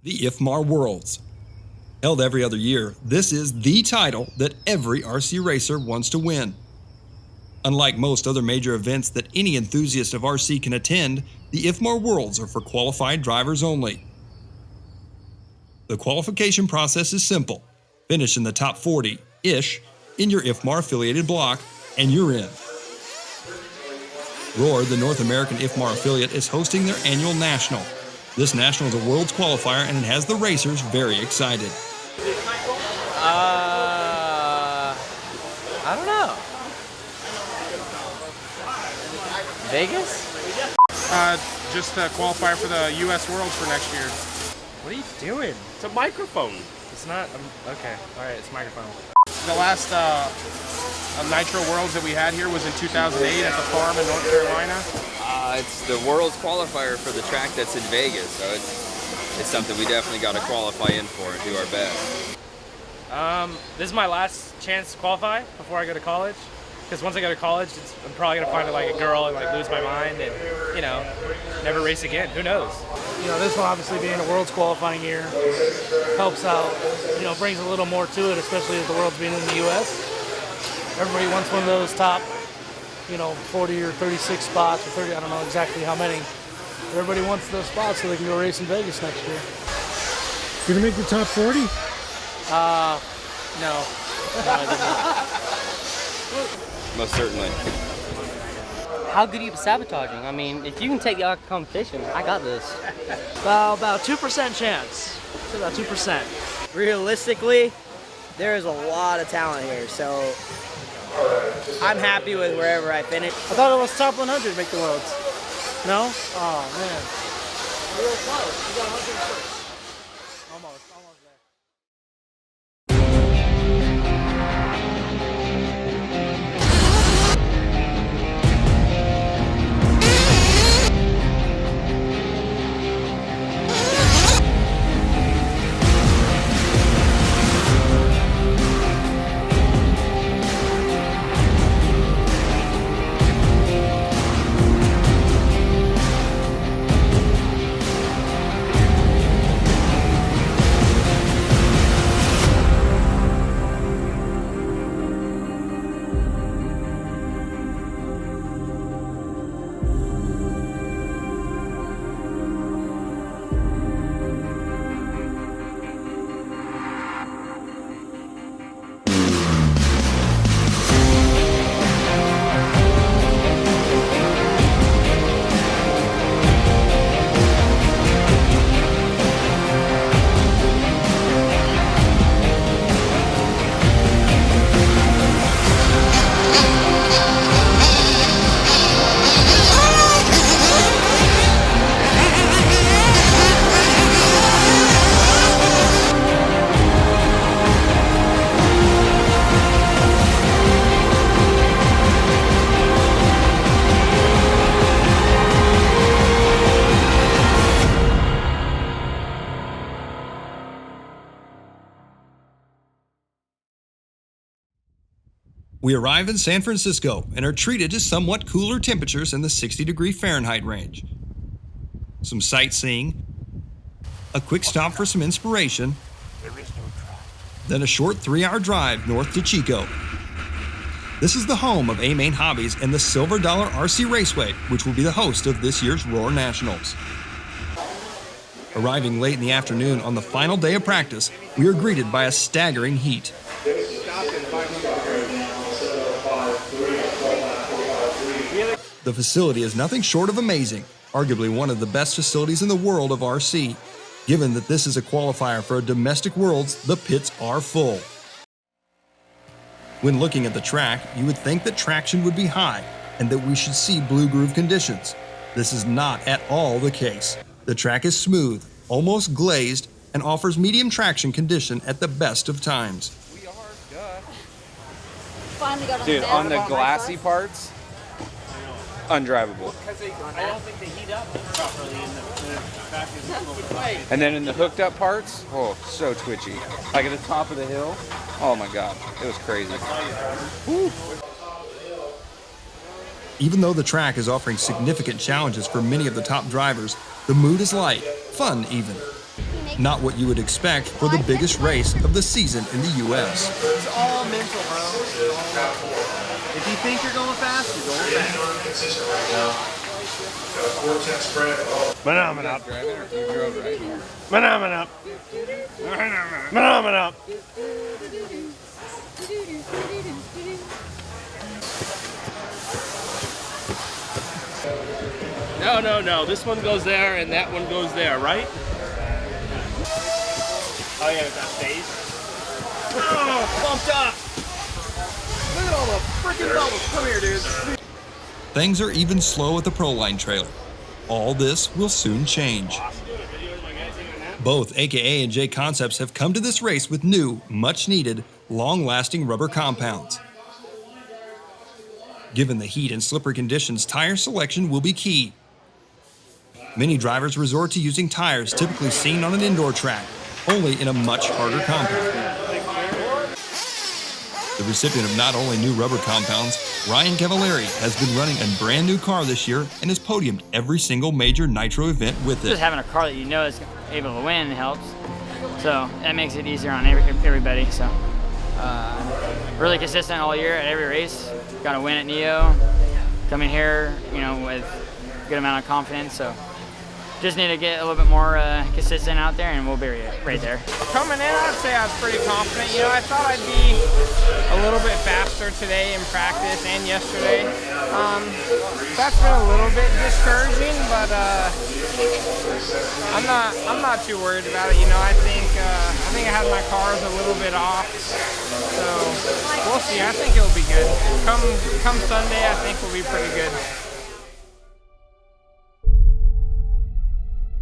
The IFMAR Worlds. Held every other year, this is the title that every RC racer wants to win. Unlike most other major events that any enthusiast of RC can attend, the IFMAR Worlds are for qualified drivers only. The qualification process is simple. Finish in the top 40-ish in your IFMAR affiliated block, and you're in. Roar, the North American IFMAR affiliate, is hosting their annual national. This national is a Worlds qualifier, and it has the racers very excited. I don't know. Vegas? Just a qualifier for the U.S. Worlds for next year. What are you doing? It's a microphone. It's not. Okay. All right. It's a microphone. The last Nitro Worlds that we had here was in 2008 at the farm in North Carolina. It's the Worlds qualifier for the track that's in Vegas, so it's something we definitely got to qualify in for and do our best. This is my last chance to qualify before I go to college. Because once I go to college, I'm probably gonna find like a girl and like lose my mind and never race again. Who knows? This one obviously being a Worlds qualifying year helps out. Brings a little more to it, especially as the Worlds being in the U.S. Everybody wants one of those top, 40 or 36 spots or 30. I don't know exactly how many. Everybody wants those spots so they can go race in Vegas next year. Gonna make the top 40? No, I did not. Most certainly. How good are you at sabotaging? I mean, if you can take the competition, I got this. About 2% chance. About 2%. Realistically, there is a lot of talent here, so I'm happy with wherever I finish. I thought it was top 100 to make the Worlds. No? Oh, man. Real close. You got 106. Almost there. We arrive in San Francisco and are treated to somewhat cooler temperatures in the 60-degree Fahrenheit range. Some sightseeing, a quick stop for some inspiration, then a short 3-hour drive north to Chico. This is the home of A-Main Hobbies and the Silver Dollar RC Raceway, which will be the host of this year's Roar Nationals. Arriving late in the afternoon on the final day of practice, we are greeted by a staggering heat. The facility is nothing short of amazing, arguably one of the best facilities in the world of RC. Given that this is a qualifier for a domestic Worlds, the pits are full. When looking at the track, you would think that traction would be high and that we should see blue groove conditions. This is not at all the case. The track is smooth, almost glazed, and offers medium traction condition at the best of times. Finally got on Dude, on the glassy parts, undrivable. I don't think they heat up properly in the back of the And then in the hooked up parts, oh, so twitchy. Like at the top of the hill, oh my God, it was crazy. Woo. Even though the track is offering significant challenges for many of the top drivers, the mood is light, fun even. Not what you would expect for the biggest race of the season in the U.S. It's all mental, bro. If you think you're going fast, you're going fast. Phenomenal. You drove right here. Phenomenal. Phenomenal. No. This one goes there and that one goes there, right? Oh yeah, that stays. Oh, bumped up. Look at all the freaking bubbles. Come here, dude. Things are even slow at the Proline trailer. All this will soon change. Both AKA and J Concepts have come to this race with new, much-needed, long-lasting rubber compounds. Given the heat and slippery conditions, tire selection will be key. Many drivers resort to using tires typically seen on an indoor track, only in a much harder compound. The recipient of not only new rubber compounds, Ryan Cavalieri has been running a brand new car this year and has podiumed every single major Nitro event with it. Just having a car that you know is able to win helps. So that makes it easier on everybody. So really consistent all year at every race. Got to win at Neo. Coming here, with a good amount of confidence. So just need to get a little bit more consistent out there, and we'll be right there. Coming in, I'd say I was pretty confident. I thought I'd be a little bit faster today in practice and yesterday. That's been a little bit discouraging, but I'm not too worried about it. I think I had my cars a little bit off, so we'll see. I think it'll be good. Come Sunday, I think we'll be pretty good.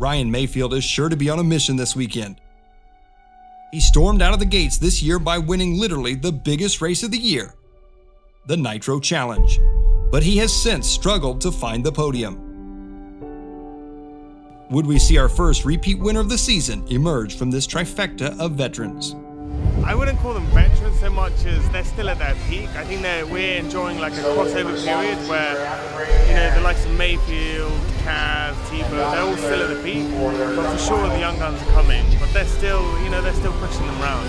Ryan Maifield is sure to be on a mission this weekend. He stormed out of the gates this year by winning literally the biggest race of the year, the Nitro Challenge. But he has since struggled to find the podium. Would we see our first repeat winner of the season emerge from this trifecta of veterans? I wouldn't call them veterans so much as they're still at their peak. I think that we're enjoying like a crossover period where, the likes of Mayfield, Cav, Tebo, they're all still at the peak. But for sure the young guns are coming, but they're still pushing them around.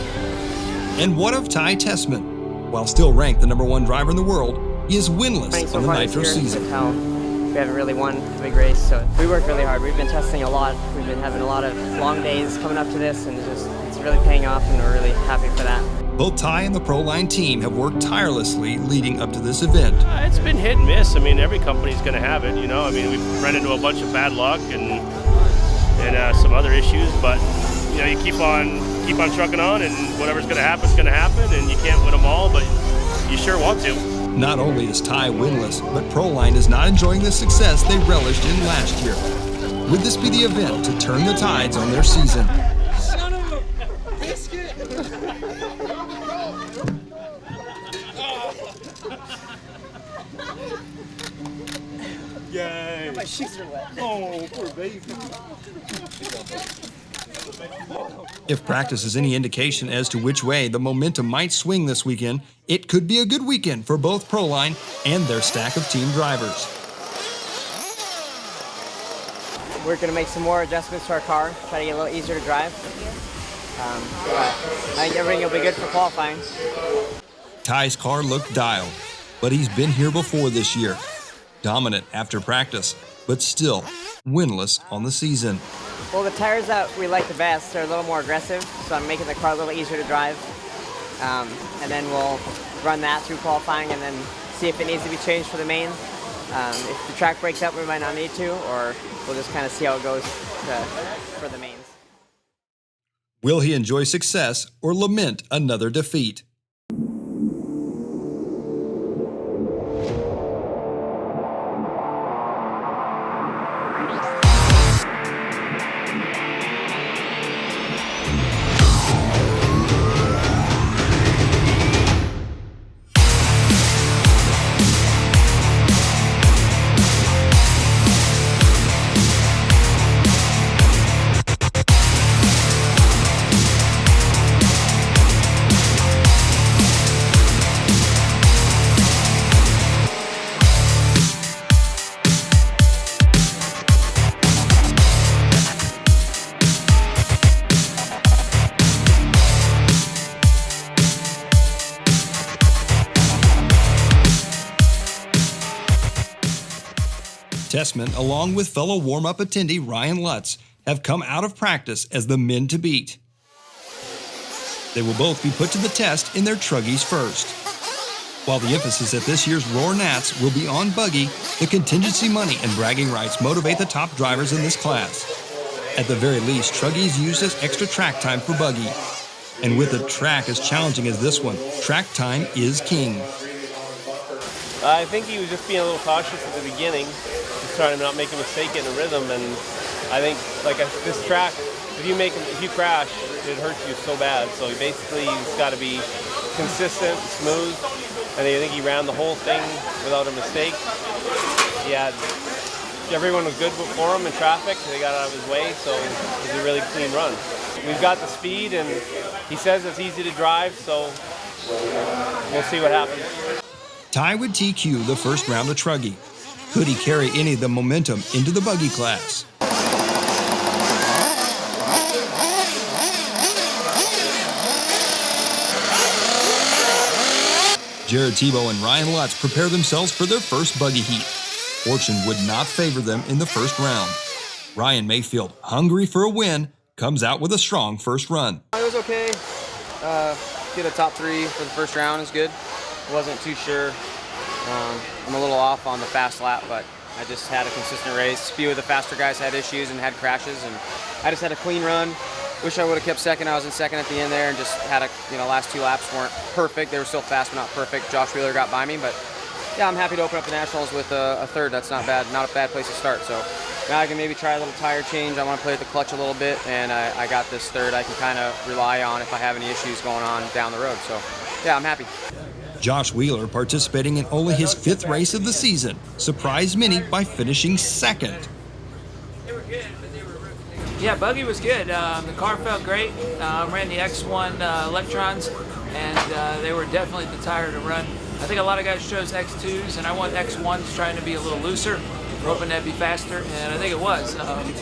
And what of Ty Tessmann? While still ranked the #1 driver in the world, he is winless on the Nitro season. We haven't really won a big race, so we worked really hard. We've been testing a lot. We've been having a lot of long days coming up to this, and it's really paying off, and we're really happy for that. Both Ty and the Proline team have worked tirelessly leading up to this event. It's been hit and miss. Every company's going to have it, We've run into a bunch of bad luck and some other issues, but, you keep on trucking on, and whatever's going to happen is going to happen, and you can't win them all, but you sure want to. Not only is Ty winless, but Proline is not enjoying the success they relished in last year. Would this be the event to turn the tides on their season? Son of a biscuit! Yay! My shoes are wet. Oh, poor baby. If practice is any indication as to which way the momentum might swing this weekend, it could be a good weekend for both Proline and their stack of team drivers. We're going to make some more adjustments to our car, try to get a little easier to drive. But I think everything will be good for qualifying. Ty's car looked dialed, but he's been here before this year. Dominant after practice, but still winless on the season. Well, the tires that we like the best are a little more aggressive, so I'm making the car a little easier to drive. And then we'll run that through qualifying and then see if it needs to be changed for the main. If the track breaks up, we might not need to, or we'll just kind of see how it goes for the mains. Will he enjoy success or lament another defeat? Tessmann, along with fellow warm-up attendee Ryan Lutz, have come out of practice as the men to beat. They will both be put to the test in their truggies first. While the emphasis at this year's Roar Nats will be on buggy, the contingency money and bragging rights motivate the top drivers in this class. At the very least, truggy is used as extra track time for buggy. And with a track as challenging as this one, track time is king. I think he was just being a little cautious at the beginning, just trying to not make a mistake in a rhythm. And I think, this track, if you crash, it hurts you so bad. So basically, he's got to be consistent, smooth. And I think he ran the whole thing without a mistake. Everyone was good for him in traffic. They got out of his way, so it was a really clean run. We've got the speed, and he says it's easy to drive, so we'll see what happens. Ty would TQ the first round of truggy. Could he carry any of the momentum into the buggy class? Jared, Tebo, and Ryan Lutz prepare themselves for their first buggy heat. Fortune would not favor them in the first round. Ryan Maifield, hungry for a win, comes out with a strong first run. It was okay. Get a top 3 for the first round is good. Wasn't too sure. I'm a little off on the fast lap, but I just had a consistent race. A few of the faster guys had issues and had crashes, and I just had a clean run. Wish I would have kept second. I was in second at the end there and just had last 2 laps weren't perfect. They were still fast, but not perfect. Josh Wheeler got by me, but yeah, I'm happy to open up the Nationals with a third. That's not bad, not a bad place to start. So now I can maybe try a little tire change. I want to play with the clutch a little bit, and I got this third I can kind of rely on if I have any issues going on down the road. So yeah, I'm happy. Josh Wheeler, participating in only his 5th race of the season, surprised many by finishing second. Yeah, buggy was good. The car felt great. Ran the X1 Electrons, and they were definitely the tire to run. I think a lot of guys chose X2s, and I went X1s trying to be a little looser, hoping that'd be faster, and I think it was.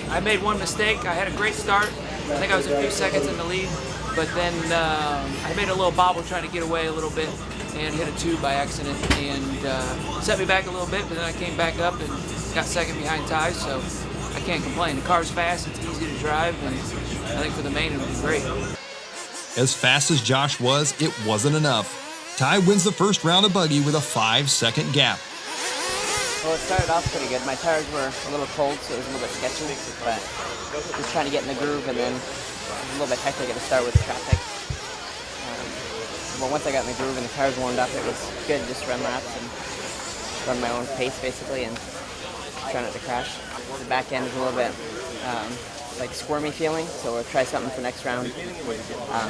I made one mistake. I had a great start. I think I was a few seconds in the lead, but then I made a little bobble trying to get away a little bit and hit a 2 by accident, and set me back a little bit, but then I came back up and got second behind Ty, so I can't complain. The car's fast, it's easy to drive, and I think for the main it would be great. As fast as Josh was, it wasn't enough. Ty wins the first round of buggy with a 5-second gap. Well, it started off pretty good. My tires were a little cold, so it was a little bit sketchy, but just trying to get in the groove, and then it was a little bit hectic at the start with traffic. But once I got in the groove and the tires warmed up, it was good to just run laps and run my own pace, basically, and try not to crash. The back end is a little bit squirmy feeling, so we'll try something for next round.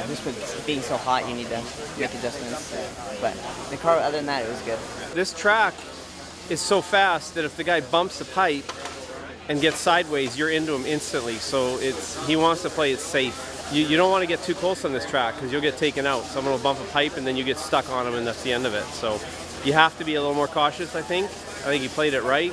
Just with being so hot, you need to make adjustments. But the car, other than that, it was good. This track is so fast that if the guy bumps the pipe and gets sideways, you're into him instantly. So he wants to play it safe. You don't want to get too close on this track because you'll get taken out. Someone will bump a pipe and then you get stuck on him, and that's the end of it. So you have to be a little more cautious, I think. I think he played it right.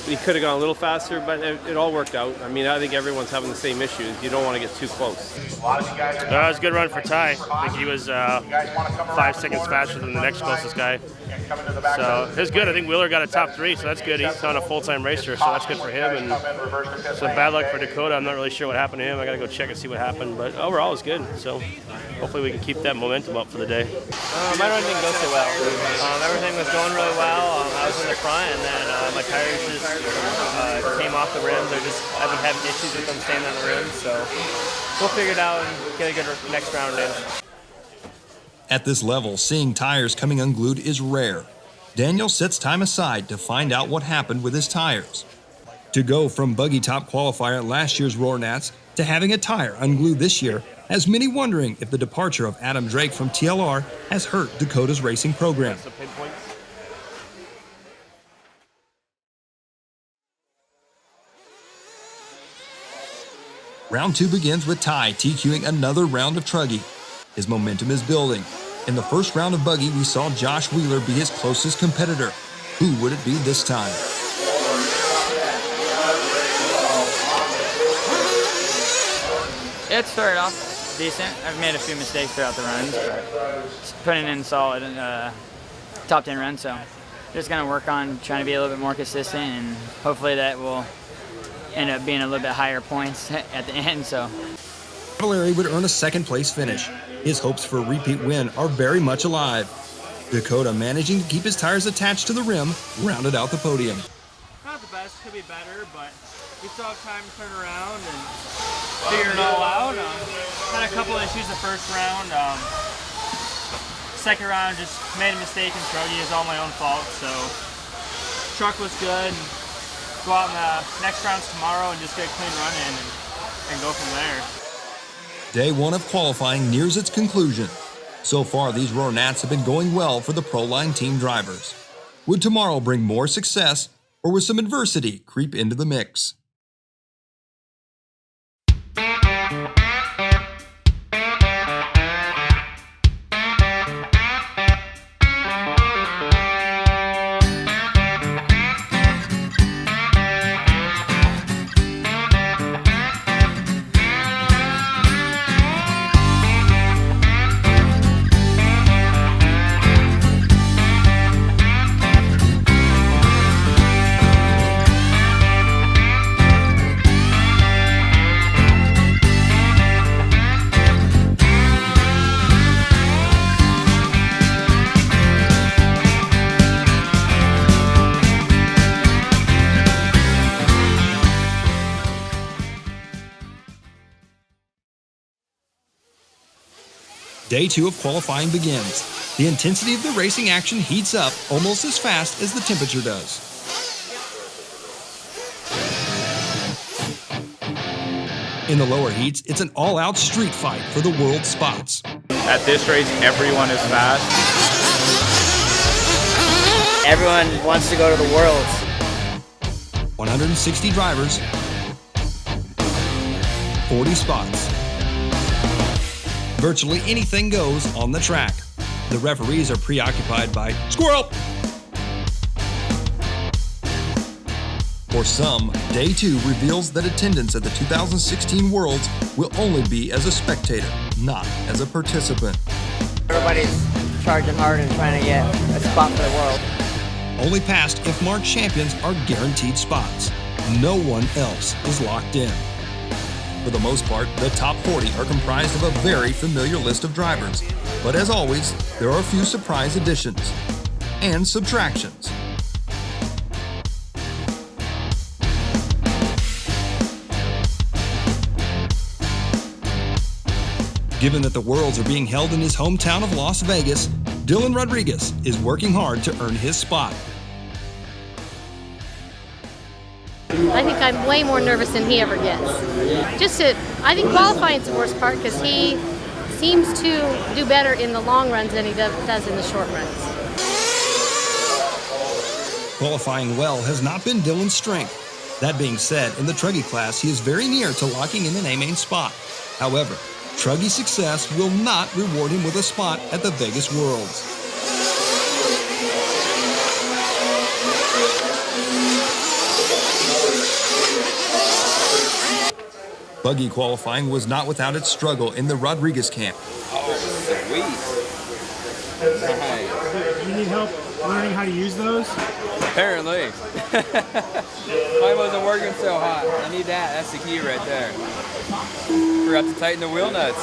He could have gone a little faster, but it all worked out. I mean, I think everyone's having the same issues. You don't want to get too close. It was a good run for Ty. I think he was 5 seconds faster than the next closest guy. So it was good. I think Wheeler got a top 3, so that's good. He's on a full-time racer, so that's good for him. And so bad luck for Dakota. I'm not really sure what happened to him. I got to go check and see what happened. But overall, it was good. So hopefully we can keep that momentum up for the day. My run didn't go so well. Everything was going really well. I was in the front, and then my tires just came off the rims. I've been having issues with them staying on the rims, so we'll figure it out and get a good next round in. At this level, seeing tires coming unglued is rare. Daniel sets time aside to find out what happened with his tires. To go from buggy top qualifier at last year's Roar Nats to having a tire unglued this year has many wondering if the departure of Adam Drake from TLR has hurt Dakota's racing program. Round 2 begins with Ty TQing another round of truggy. His momentum is building. In the first round of buggy, we saw Josh Wheeler be his closest competitor. Who would it be this time? It started off decent. I've made a few mistakes throughout the runs, but putting in solid top 10 runs, so just going to work on trying to be a little bit more consistent, and hopefully that will end up being a little bit higher points at the end. So Cavalieri would earn a second-place finish. His hopes for a repeat win are very much alive. Dakota, managing to keep his tires attached to the rim, rounded out the podium. Not the best, could be better, but we still have time to turn around and figure it all out. Had a couple issues the first round. Second round, just made a mistake in Truggy. It's all my own fault. So truck was good. Go out in the next rounds tomorrow and just get a clean run in and go from there. Day one of qualifying nears its conclusion. So far, these Roar Nats have been going well for the Proline team drivers. Would tomorrow bring more success, or will some adversity creep into the mix? Day two of qualifying begins. The intensity of the racing action heats up almost as fast as the temperature does. In the lower heats, it's an all-out street fight for the world spots. At this race, everyone is fast. Everyone wants to go to the Worlds. 160 drivers, 40 spots. Virtually anything goes on the track. The referees are preoccupied by squirrel. For some, day two reveals that attendance at the 2016 Worlds will only be as a spectator, not as a participant. Everybody's charging hard and trying to get a spot for the World. Only past IFMAR champions are guaranteed spots. No one else is locked in. For the most part, the top 40 are comprised of a very familiar list of drivers. But as always, there are a few surprise additions and subtractions. Given that the Worlds are being held in his hometown of Las Vegas, Dylan Rodriguez is working hard to earn his spot. I think I'm way more nervous than he ever gets. I think qualifying's the worst part because he seems to do better in the long runs than he does in the short runs. Qualifying well has not been Dylan's strength. That being said, in the Truggy class, he is very near to locking in an A-main spot. However, Truggy's success will not reward him with a spot at the Vegas Worlds. Buggy qualifying was not without its struggle in the Rodriguez camp. Oh, sweet. Nice. You need help learning how to use those? Apparently. Mine wasn't working so hot. I need that. That's the key right there. Forgot to tighten the wheel nuts.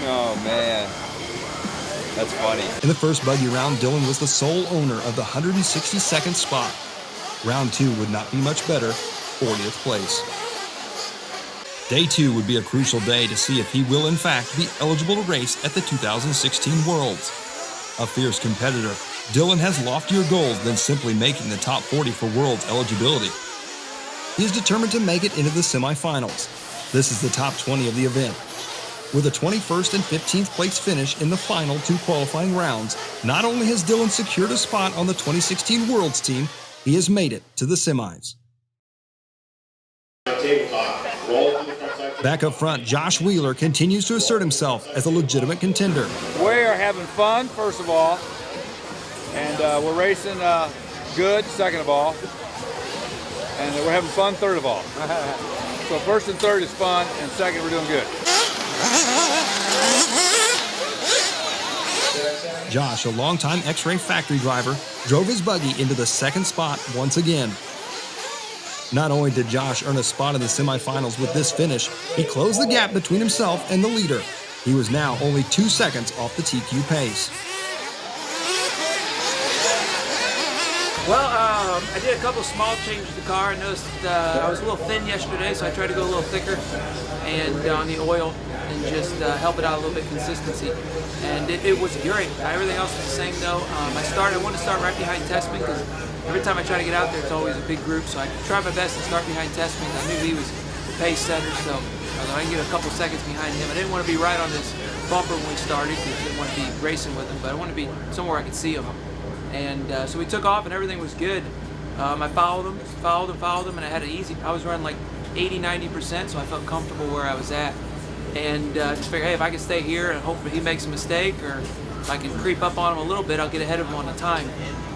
Oh, man. That's funny. In the first buggy round, Dylan was the sole owner of the 162nd spot. Round two would not be much better, 40th place. Day two would be a crucial day to see if he will in fact be eligible to race at the 2016 Worlds. A fierce competitor, Dylan has loftier goals than simply making the top 40 for Worlds eligibility. He is determined to make it into the semifinals. This is the top 20 of the event. With a 21st and 15th place finish in the final two qualifying rounds, not only has Dylan secured a spot on the 2016 Worlds team, he has made it to the semis. Back up front, Josh Wheeler continues to assert himself as a legitimate contender. We are having fun, first of all, and we're racing good, second of all, and we're having fun, third of all. So first and third is fun, and second we're doing good. Josh, a longtime X-Ray factory driver, drove his buggy into the second spot once again. Not only did Josh earn a spot in the semifinals with this finish, he closed the gap between himself and the leader. He was now only 2 seconds off the TQ pace. Well, I did a couple small changes to the car. I noticed I was a little thin yesterday, so I tried to go a little thicker and on the oil and just help it out a little bit, consistency. And it was great. Everything else was the same though. I wanted to start right behind Tessmann because every time I try to get out there, it's always a big group. So I tried my best to start behind Tessmann. I knew he was the pace setter, so I can get a couple seconds behind him. I didn't want to be right on this bumper when we started because I didn't want to be racing with him, but I wanted to be somewhere I could see him. And so we took off and everything was good. I followed him, and I had it easy. I was running like 80–90%, so I felt comfortable where I was at. And just figured, hey, if I can stay here and hopefully he makes a mistake, or if I can creep up on him a little bit, I'll get ahead of him on the time.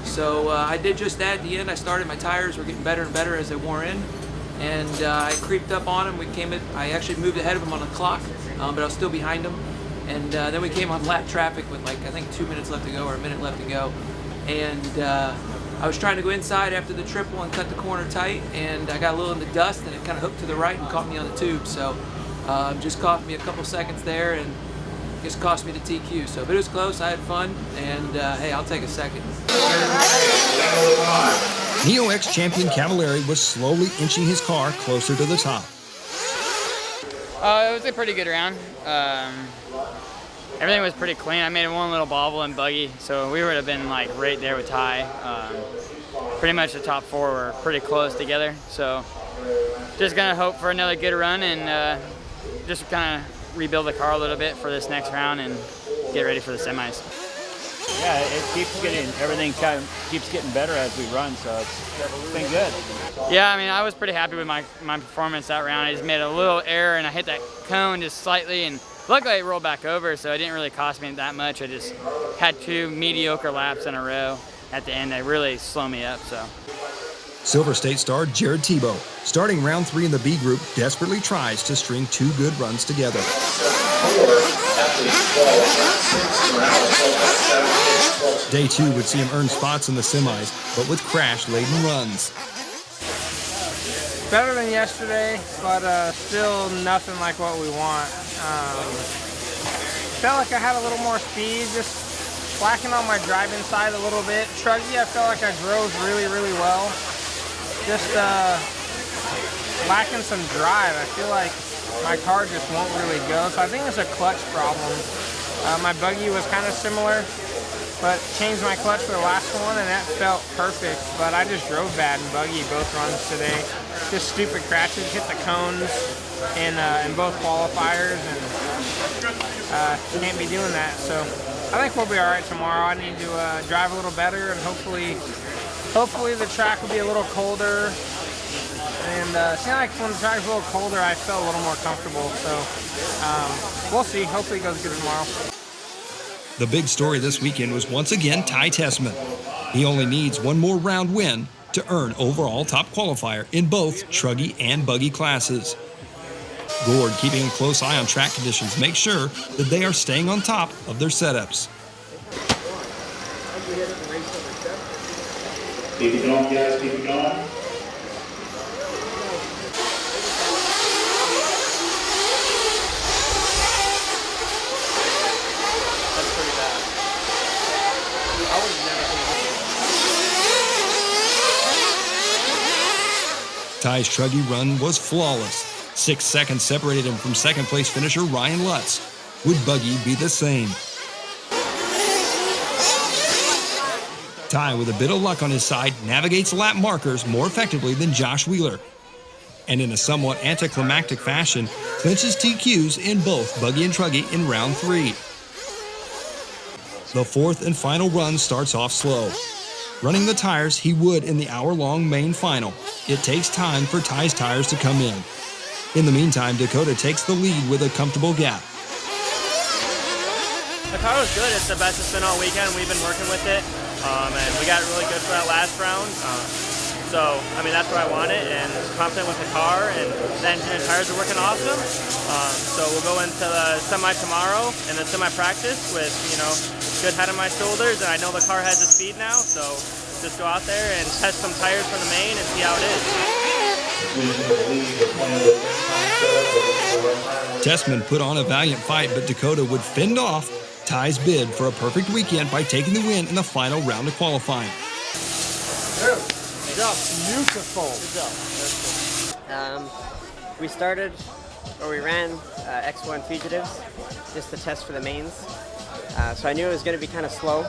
So I did just that at the end. I started, my tires were getting better and better as they wore in. And I creeped up on him. I actually moved ahead of him on the clock, but I was still behind him. And then we came on lap traffic with like, I think 2 minutes left to go or a minute left to go. And I was trying to go inside after the triple and cut the corner tight, and I got a little in the dust and it kind of hooked to the right and caught me on the tube. So just cost me a couple seconds there and just cost me the TQ. So, but it was close, I had fun, and hey, I'll take a second. Neo-X champion Cavalieri was slowly inching his car closer to the top. It was a pretty good round. Everything was pretty clean. I made one little bobble and buggy, so we would have been like right there with Ty. Pretty much the top four were pretty close together. So just gonna hope for another good run and just kind of rebuild the car a little bit for this next round and get ready for the semis. Yeah, everything kind of keeps getting better as we run, so it's been good. Yeah, I mean, I was pretty happy with my performance that round. I just made a little error and I hit that cone just slightly, and luckily it rolled back over, so it didn't really cost me that much. I just had 2 mediocre laps in a row at the end that really slowed me up. So. Silver State star Jared Tebo, starting round 3 in the B group, desperately tries to string 2 good runs together. Day 2 would see him earn spots in the semis, but with crash-laden runs. Better than yesterday, but still nothing like what we want. Felt like I had a little more speed, just slacking on my driving side a little bit. Truggy, I felt like I drove really, really well. Just lacking some drive. I feel like my car just won't really go, so I think it's a clutch problem. My buggy was kind of similar, but changed my clutch for the last one, and that felt perfect. But I just drove bad in buggy both runs today. Just stupid crashes, hit the cones in both qualifiers, and can't be doing that. So I think we'll be all right tomorrow. I need to drive a little better, and hopefully the track will be a little colder. And it seemed like when the track's a little colder, I felt a little more comfortable. So we'll see. Hopefully it goes good tomorrow. The big story this weekend was once again Ty Tessmann. He only needs one more round win to earn overall top qualifier in both truggy and buggy classes. Gord, keeping a close eye on track conditions, makes sure that they are staying on top of their setups. Keep it going, guys, keep it going. Ty's truggy run was flawless. 6 seconds separated him from second place finisher Ryan Lutz. Would buggy be the same? Ty, with a bit of luck on his side, navigates lap markers more effectively than Josh Wheeler. And in a somewhat anticlimactic fashion, clinches TQs in both buggy and truggy in round 3. The fourth and final run starts off slow. Running the tires he would in the hour-long main final, it takes time for Ty's tires to come in. In the meantime, Dakota takes the lead with a comfortable gap. The car was good. It's the best it's been all weekend. We've been working with it, and we got really good for that last round. So, I mean, that's what I wanted, and confident with the car, and the engine and tires are working awesome. So we'll go into the semi tomorrow and the semi practice with, good head on my shoulders, and I know the car has the speed now, so just go out there and test some tires for the main and see how it is. Tessmann put on a valiant fight, but Dakota would fend off Ty's bid for a perfect weekend by taking the win in the final round of qualifying. Good job. Beautiful. Good job. We ran X1 Fugitives just to test for the mains. So I knew it was going to be kind of slow,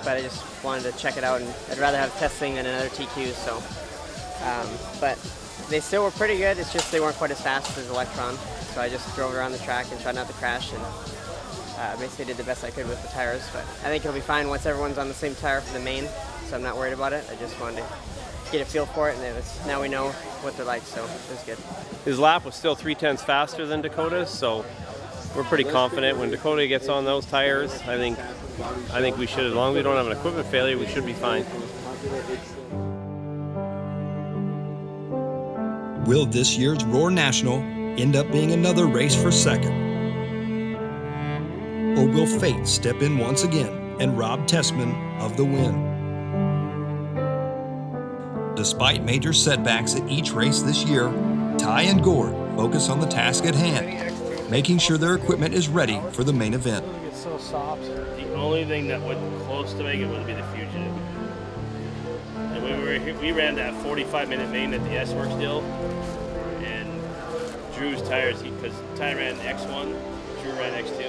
but I just wanted to check it out, and I'd rather have testing than another TQ. So, but they still were pretty good. It's just they weren't quite as fast as Electron. So I just drove around the track and tried not to crash, and basically did the best I could with the tires. But I think it'll be fine once everyone's on the same tire for the main. So I'm not worried about it. I just wanted to get a feel for it, and now we know what they're like, so it was good. His lap was still 0.3 faster than Dakota's, so we're pretty confident when Dakota gets on those tires. I think we should, as long as we don't have an equipment failure, we should be fine. Will this year's Roar National end up being another race for second? Or will fate step in once again and rob Tessmann of the win? Despite major setbacks at each race this year, Ty and Gord focus on the task at hand, making sure their equipment is ready for the main event. It's so soft. The only thing that would close to make it would be the Fugitive. And when we ran that 45-minute main at the S-Works deal, and Drew's tires, because Ty ran X1, Drew ran X2,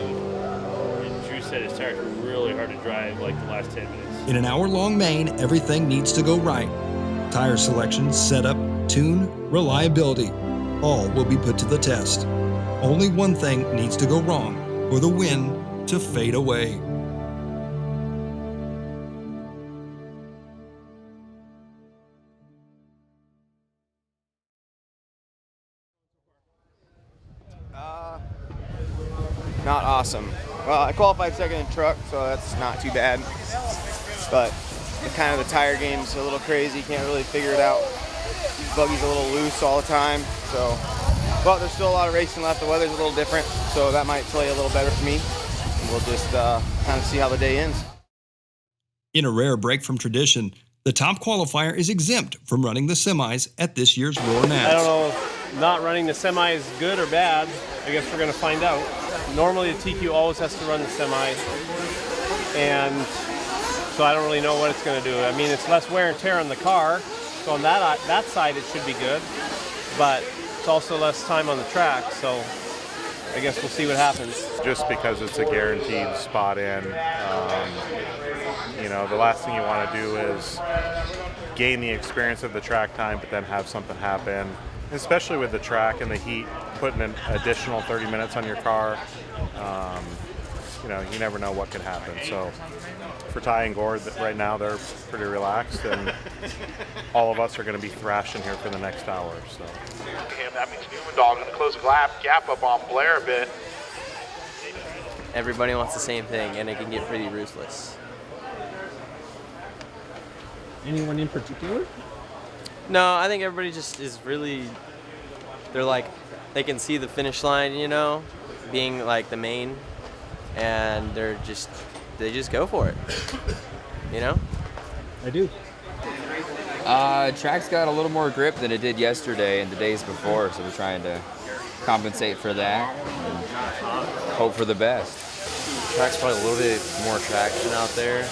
and Drew said his tires were really hard to drive like the last 10 minutes. In an hour-long main, everything needs to go right. Tire selection, setup, tune, reliability, all will be put to the test. Only one thing needs to go wrong for the win to fade away. Not awesome. Well, I qualified second in truck, so that's not too bad. But kind of the tire game's a little crazy. Can't really figure it out. Buggy's a little loose all the time. So, but there's still a lot of racing left. The weather's a little different, so that might play a little better for me. And we'll just kind of see how the day ends. In a rare break from tradition, the top qualifier is exempt from running the semis at this year's Roar Nats. I don't know if not running the semi is good or bad. I guess we're going to find out. Normally the TQ always has to run the semi, and so I don't really know what it's going to do. I mean, it's less wear and tear on the car, so on that side it should be good, but it's also less time on the track, so I guess we'll see what happens. Just because it's a guaranteed spot in, you know, the last thing you want to do is gain the experience of the track time, but then have something happen, especially with the track and the heat, putting an additional 30 minutes on your car. You know, you never know what could happen. So for Ty and Gord, right now they're pretty relaxed, and all of us are going to be thrashing here for the next hour. So that means Newman Dog going to close the gap up on Blair a bit. Everybody wants the same thing, and it can get pretty ruthless. Anyone in particular? No, I think everybody just is really, they're like, they can see the finish line, you know, being like the main, and they just go for it, you know? I do. Track's got a little more grip than it did yesterday and the days before, so we're trying to compensate for that and hope for the best. Track's probably a little bit more traction out there,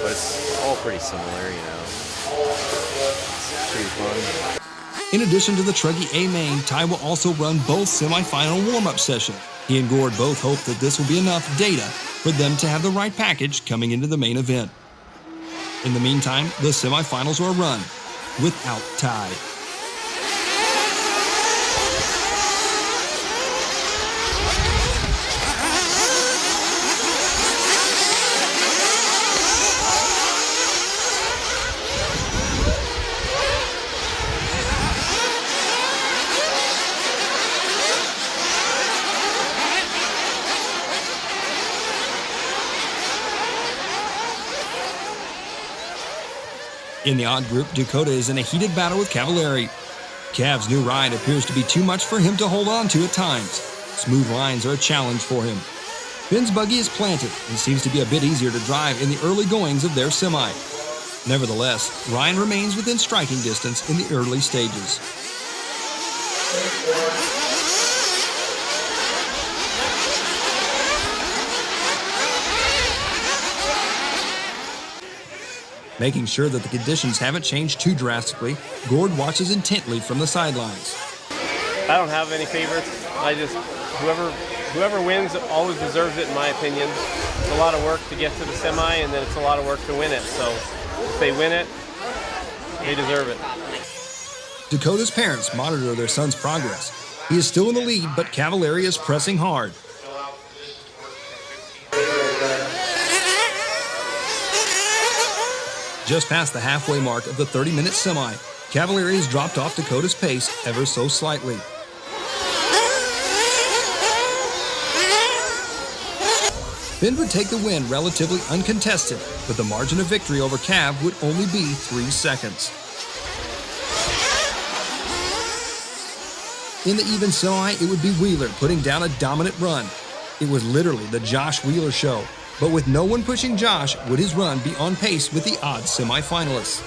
but it's all pretty similar, you know. It's pretty fun. In addition to the Truggy A main, Ty will also run both semi-final warm-up sessions. He and Gord both hope that this will be enough data for them to have the right package coming into the main event. In the meantime, the semifinals are run without Ty. In the odd group, Dakota is in a heated battle with Cavalieri. Cav's new ride appears to be too much for him to hold on to at times. Smooth lines are a challenge for him. Finn's buggy is planted and seems to be a bit easier to drive in the early goings of their semi. Nevertheless, Ryan remains within striking distance in the early stages. Making sure that the conditions haven't changed too drastically, Gord watches intently from the sidelines. I don't have any favorites. I just, whoever wins always deserves it, in my opinion. It's a lot of work to get to the semi, and then it's a lot of work to win it. So if they win it, they deserve it. Dakota's parents monitor their son's progress. He is still in the lead, but Cavalieri is pressing hard. Just past the halfway mark of the 30-minute semi, Cavalieri has dropped off Dakota's pace ever so slightly. Finn would take the win relatively uncontested, but the margin of victory over Cav would only be 3 seconds. In the even semi, it would be Wheeler putting down a dominant run. It was literally the Josh Wheeler show, but with no one pushing Josh, would his run be on pace with the odd semi-finalists?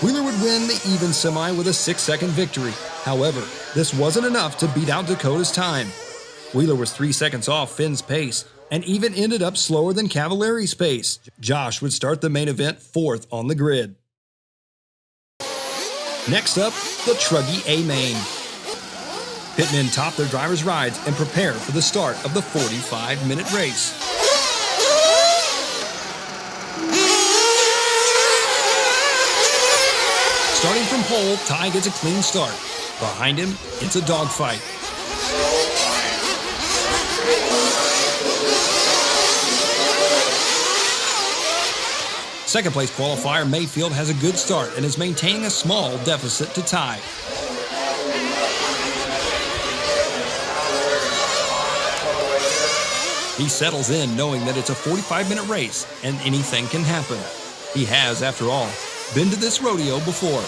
Wheeler would win the even semi with a 6-second victory. However, this wasn't enough to beat out Dakota's time. Wheeler was 3 seconds off Finn's pace and even ended up slower than Cavalieri's pace. Josh would start the main event 4th on the grid. Next up, the Truggy A main. Pitmen top their drivers' rides and prepare for the start of the 45-minute race. Starting from pole, Ty gets a clean start. Behind him, it's a dogfight. Second place qualifier Maifield has a good start and is maintaining a small deficit to Ty. He settles in knowing that it's a 45-minute race and anything can happen. He has, after all, been to this rodeo before.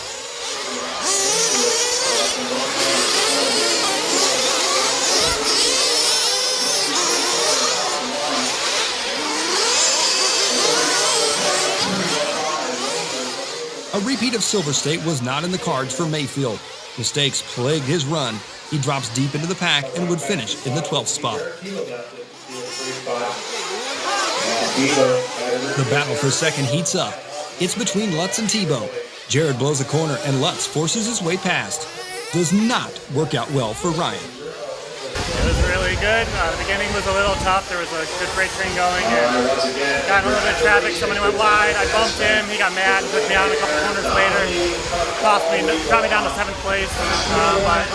A repeat of Silver State was not in the cards for Maifield. Mistakes plagued his run. He drops deep into the pack and would finish in the 12th spot. The battle for second heats up. It's between Lutz and Tebo. Jared blows a corner and Lutz forces his way past. Does not work out well for Ryan. It was really good. The beginning was a little tough. There was a good freight train going and got in a little bit of traffic. Somebody went wide. I bumped him. He got mad and took me out a couple corners later. Got me down to 7th place. But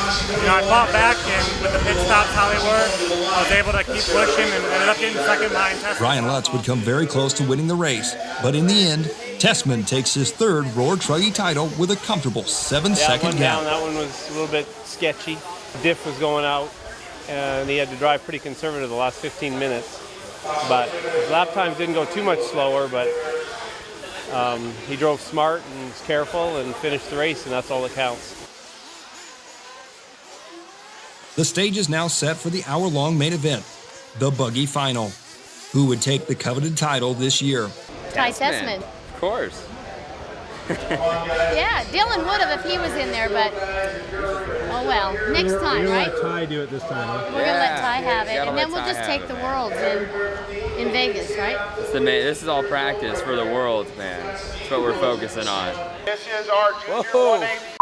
I fought back, and with the pit stops how they were, I was able to keep pushing and ended up getting second behind Tessmann. Ryan Lutz would come very close to winning the race, but in the end, Tessmann takes his 3rd Roar Truggy title with a comfortable 7-second gap. That one was a little bit sketchy. Diff was going out, and he had to drive pretty conservative the last 15 minutes. But his lap times didn't go too much slower, but he drove smart and was careful and finished the race, and that's all that counts. The stage is now set for the hour-long main event, the Buggy Final. Who would take the coveted title this year? Ty Tessmann. Of course. Yeah, Dylan would have if he was in there, but oh well. Next time, You're right? Let Ty do it this time, huh? We're gonna let Ty have it, Gotta and then let we'll Ty just have take it, the man. Worlds in Vegas, right? This is all practice for the Worlds, man. That's what we're focusing on. This is our junior 180.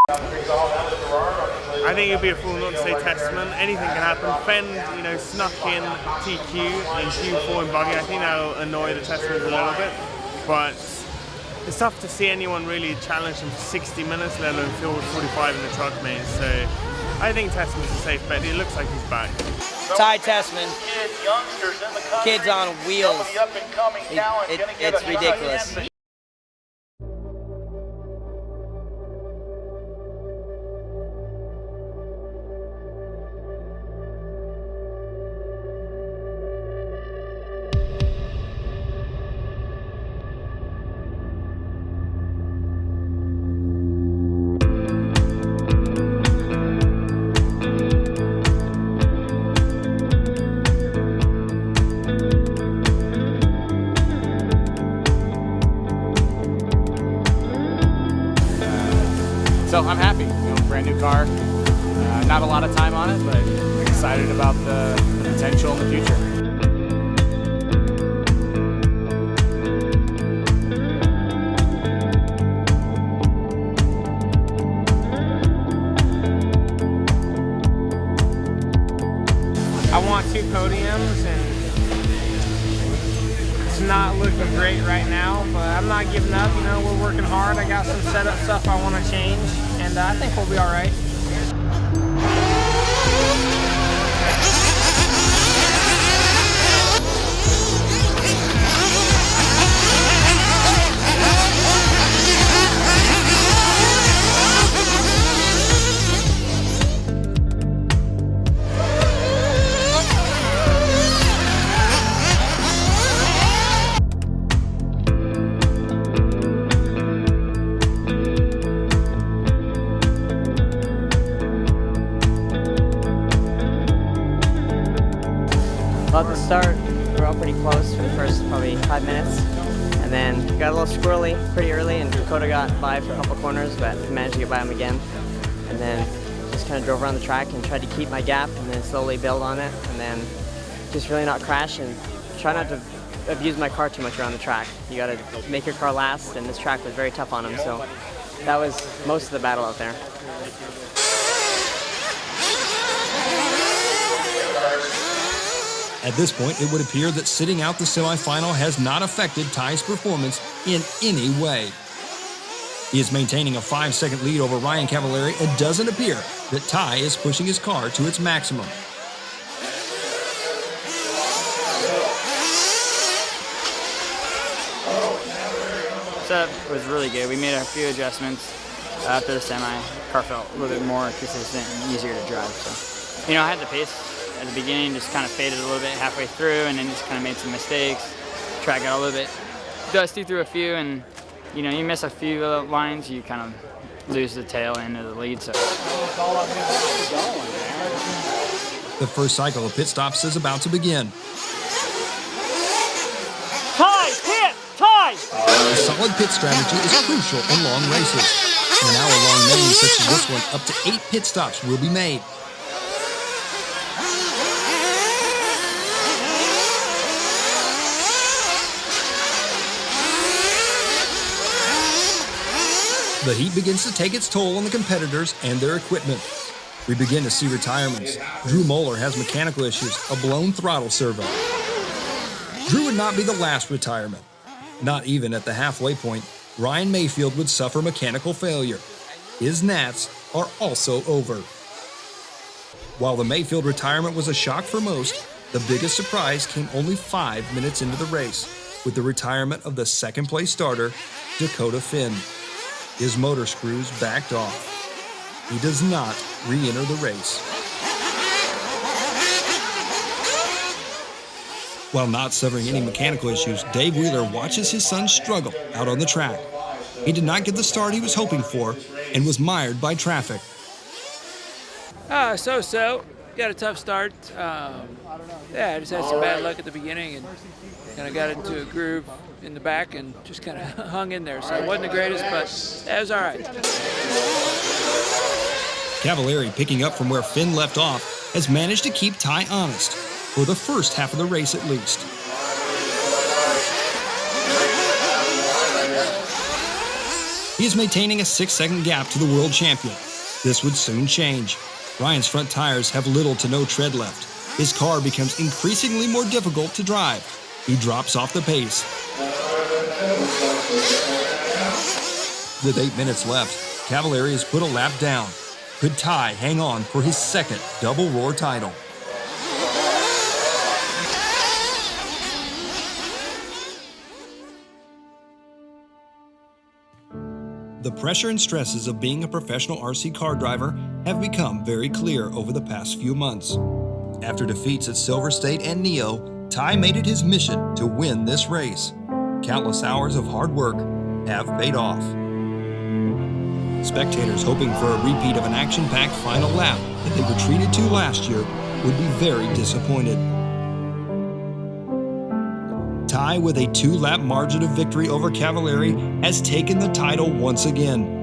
I think it'd be a fool not to say Tessmann. Anything can happen. Fenn, snuck in TQ in Q4 in buggy. I think that'll annoy the Tessmann a little bit, but it's tough to see anyone really challenge him for 60 minutes, let alone field 45 in the truck main. So I think Tessmann's a safe bet. It looks like he's back. Ty Tessmann, kids on wheels. It's ridiculous. So I'm happy, brand new car. Not a lot of time on it, but I'm excited about the potential in the future. I want 2 podiums, and it's not looking great right now, but I'm not giving up. We're working hard. I got some setup stuff I want to change, and I think we'll be all right. Well, at the start, we were all pretty close for the first probably 5 minutes, and then got a little squirrely pretty early, and Dakota got by for a couple corners, but managed to get by him again. And then just kind of drove around the track and tried to keep my gap, and then slowly build on it, and then just really not crash and try not to abuse my car too much around the track. You got to make your car last, and this track was very tough on him, so that was most of the battle out there. At this point, it would appear that sitting out the semifinal has not affected Ty's performance in any way. He is maintaining a 5-second lead over Ryan Cavalieri. It doesn't appear that Ty is pushing his car to its maximum. Setup was really good. We made a few adjustments after the semi. Car felt a little bit more consistent and easier to drive. So, I had the pace at the beginning, just kind of faded a little bit halfway through, and then just kind of made some mistakes. Track got a little bit dusty through a few, and you miss a few lines, you kind of lose the tail end of the lead. So the first cycle of pit stops is about to begin. Ty, pit! Ty! A solid pit strategy is crucial in long races. In an hour-long main such as this one, up to 8 pit stops will be made. The heat begins to take its toll on the competitors and their equipment. We begin to see retirements. Drew Moeller has mechanical issues, a blown throttle servo. Drew would not be the last retirement. Not even at the halfway point, Ryan Maifield would suffer mechanical failure. His Nats are also over. While the Maifield retirement was a shock for most, the biggest surprise came only 5 minutes into the race, with the retirement of the second-place starter, Dakota Finn. His motor screws backed off. He does not re-enter the race. While not suffering any mechanical issues, Dave Wheeler watches his son struggle out on the track. He did not get the start he was hoping for and was mired by traffic. So-so. Got a tough start. I just had some bad luck at the beginning and kind of got into a groove in the back and just kind of hung in there. So it wasn't the greatest, but it was all right. Cavalieri, picking up from where Finn left off, has managed to keep Ty honest, for the first half of the race at least. He is maintaining a 6-second gap to the world champion. This would soon change. Ryan's front tires have little to no tread left. His car becomes increasingly more difficult to drive. He drops off the pace. With 8 minutes left, Cavalieri has put a lap down. Could Ty hang on for his second double roar title? The pressure and stresses of being a professional RC car driver have become very clear over the past few months. After defeats at Silver State and Neo, Ty made it his mission to win this race. Countless hours of hard work have paid off. Spectators hoping for a repeat of an action-packed final lap that they were treated to last year would be very disappointed. Ty, with a 2-lap margin of victory over Cavalieri, has taken the title once again.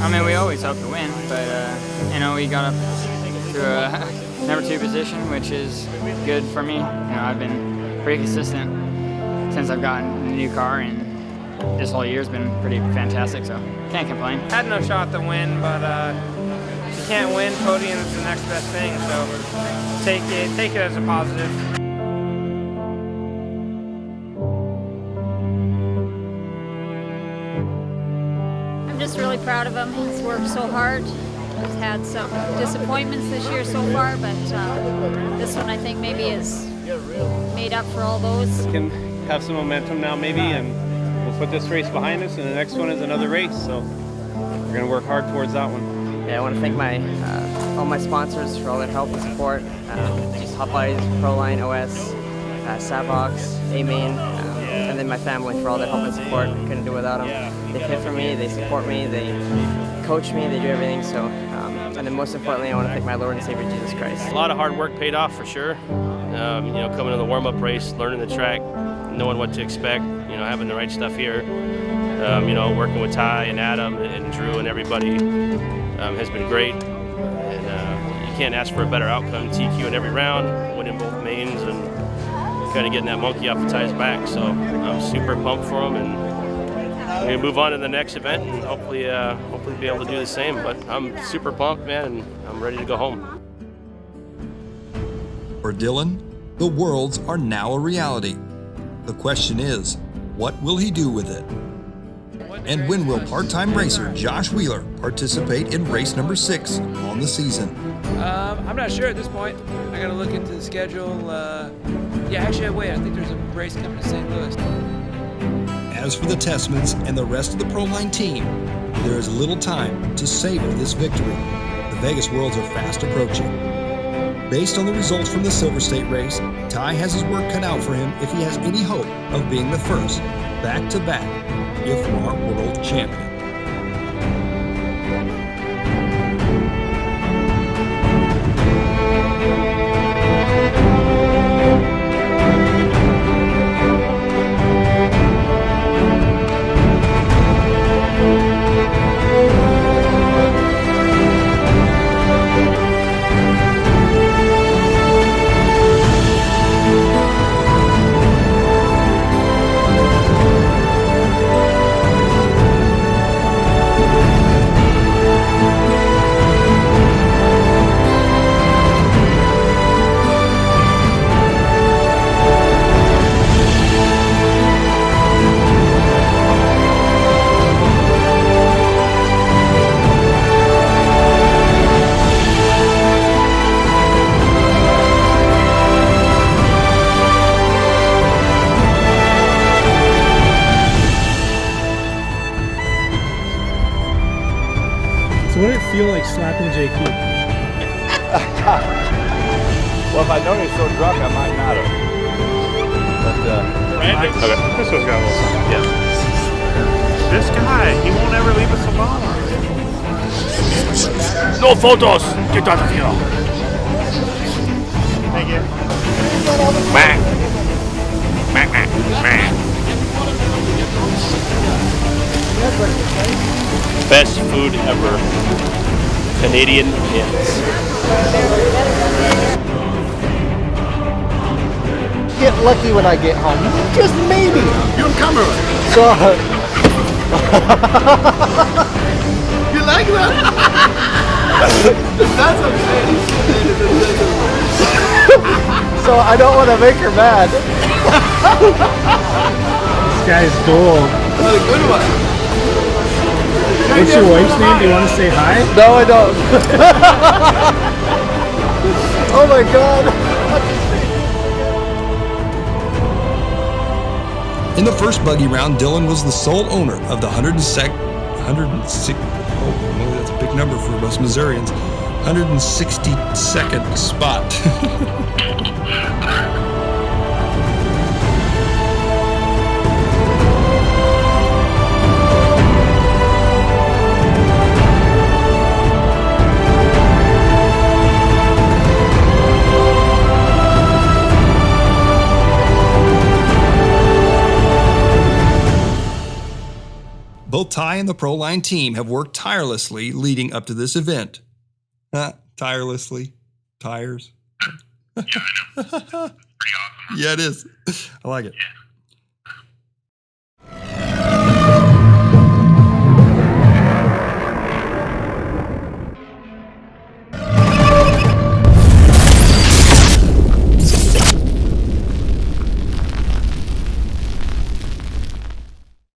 I mean, we always hope to win, but you know, we got up to a number 2 position, which is good for me. You know, I've been pretty consistent since I've gotten the new car, and this whole year's been pretty fantastic, so can't complain. Had no shot to win, but if you can't win, podium is the next best thing, so take it as a positive. I'm just really proud of him. He's worked so hard. He's had some disappointments this year so far, but this one I think maybe is made up for all those. Can have some momentum now maybe, and we'll put this race behind us, and the next one is another race, so we're going to work hard towards that one. Yeah, I want to thank all my sponsors for all their help and support. Just Hot Bodies, Proline, OS, Savox, A-Main, and then my family for all their help and support. I couldn't do it without them. They pay for me, they support me, they coach me, they do everything. So, and then most importantly, I want to thank my Lord and Savior Jesus Christ. A lot of hard work paid off for sure. You know, coming to the warm-up race, learning the track, knowing what to expect, you know, having the right stuff here. You know, working with Ty and Adam and Drew and everybody has been great. And you can't ask for a better outcome. TQ in every round, winning both mains, and kind of getting that monkey off of Ty's back. So I'm super pumped for him, and we're gonna move on to the next event and hopefully be able to do the same. But I'm super pumped, man, and I'm ready to go home. For Dylan, the Worlds are now a reality. The question is, what will he do with it? And when will part-time racer Josh Wheeler participate in race number 6 on the season? I'm not sure at this point. I gotta look into the schedule. Yeah, actually, wait, I think there's a race coming to St. Louis. As for the Tessmanns and the rest of the Proline team, there is little time to savor this victory. The Vegas Worlds are fast approaching. Based on the results from the Silver State race, Ty has his work cut out for him if he has any hope of being the first back-to-back IFMAR World Champion. What did it feel like slapping JQ? Well, if I'd known he was so drunk, I might not have. But, Okay, this one's got a little something. Yeah. This guy, he won't ever leave us alone. No photos! Get out of here! Thank you. Best food ever. Canadian hits. Get lucky when I get home. Just maybe. You're coming. So, You like that? That's amazing. so I don't want to make her mad. This guy's gold. What a good one. What's your wife's name? Do you want to say hi? No, I don't. Oh my God. In the first buggy round, Dylan was the sole owner of the 106, oh, that's a big number for us Missourians, 162nd spot. Both Ty and the Proline team have worked tirelessly leading up to this event. Tirelessly. Tires. Yeah, I know. Pretty awesome. Yeah, it is. I like it. Yeah.